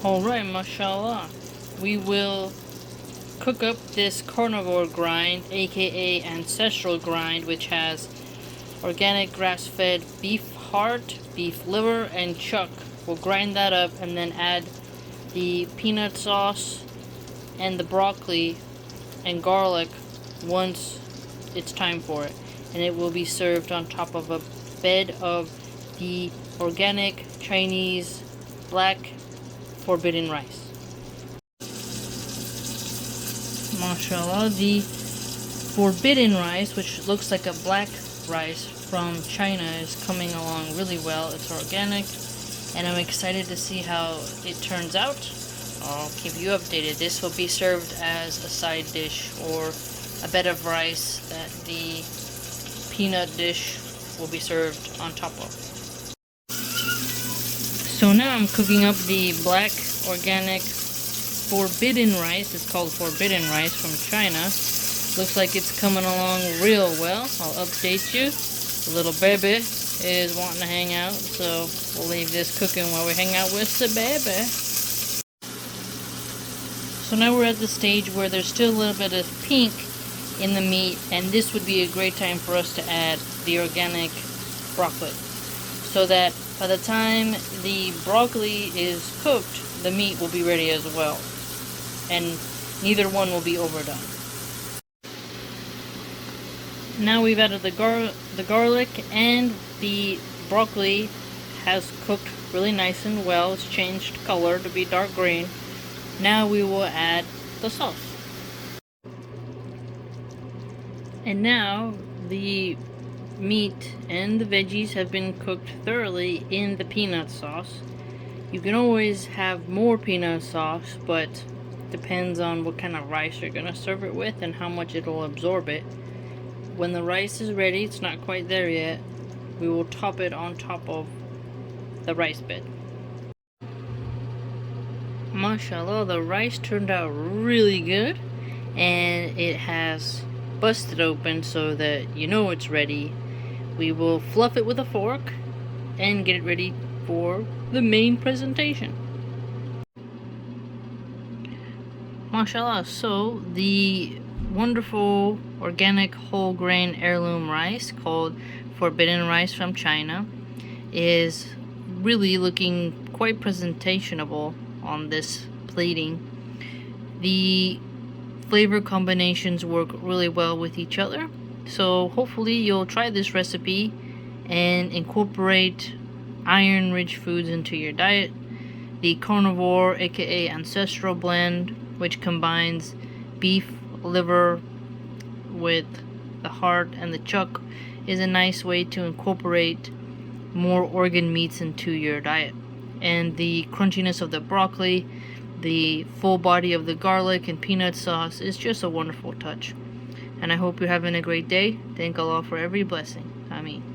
Alright, mashallah. We will cook up this carnivore grind, aka ancestral grind, which has organic grass-fed beef heart, beef liver, and chuck. We'll grind that up and then add the peanut sauce and the broccoli and garlic once it's time for it. And it will be served on top of a bed of the organic Chinese black forbidden rice. Mashallah, the forbidden rice, which looks like a black rice from China, is coming along really well. It's organic, and I'm excited to see how it turns out. I'll keep you updated. This will be served as a side dish or a bed of rice that the peanut dish will be served on top of. So now I'm cooking up the black organic forbidden rice. It's called forbidden rice from China. Looks like it's coming along real well. I'll update you. The little baby is wanting to hang out, so we'll leave this cooking while we hang out with the baby. So now we're at the stage where there's still a little bit of pink in the meat, and this would be a great time for us to add the organic broccoli, so that by the time the broccoli is cooked, the meat will be ready as well, and neither one will be overdone. Now we've added the garlic, and the broccoli has cooked really nice and well. It's changed color to be dark green. Now we will add the sauce. And now the meat and the veggies have been cooked thoroughly in the peanut sauce. You can always have more peanut sauce, but depends on what kind of rice you're going to serve it with and how much it will absorb it. When the rice is ready, it's not quite there yet, we will top it on top of the rice bed. Mashallah, the rice turned out really good, and it has busted open so that you know it's ready. We will fluff it with a fork and get it ready for the main presentation. Mashallah, so the wonderful organic whole grain heirloom rice called forbidden rice from China is really looking quite presentationable on this plating. The flavor combinations work really well with each other, so hopefully you'll try this recipe and incorporate iron-rich foods into your diet. The carnivore, aka ancestral blend, which combines beef liver with the heart and the chuck, is a nice way to incorporate more organ meats into your diet. And the crunchiness of the broccoli, the full body of the garlic and peanut sauce is just a wonderful touch. And I hope you're having a great day. Thank Allah for every blessing. Ameen.